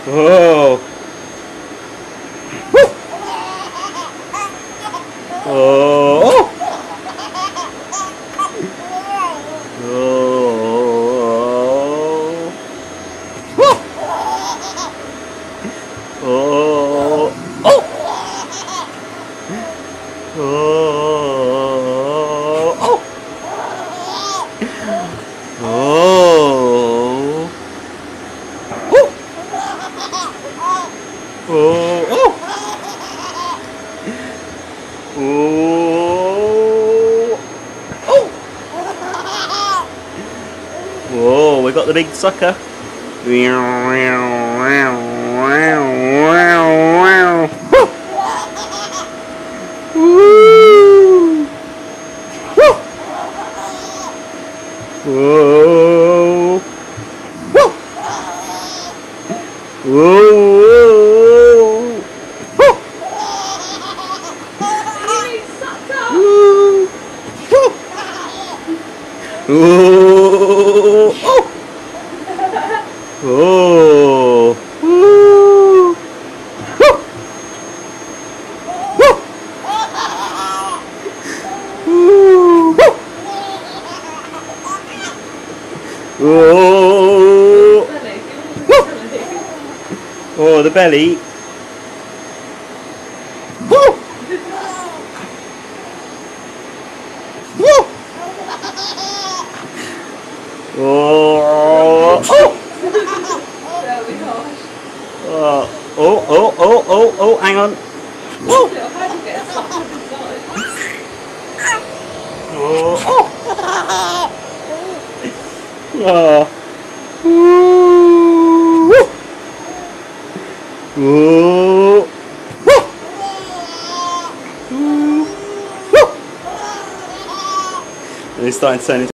Oh. Woo. Oh. Oh. Oh. Oh. Oh. Oh. Oh. Oh. Oh. Oh. Whoa, we got the big sucker. Woo! Whoa! Whoa! Whoa! Whoa! Oh! Woo! Oh! Oh, the belly. Woo! Woo! Oh! Oh! Oh! Oh! Hang on. Woo! Oh! Oh! Oh! Woo! Woo! Woo! Woo! They're starting to turn into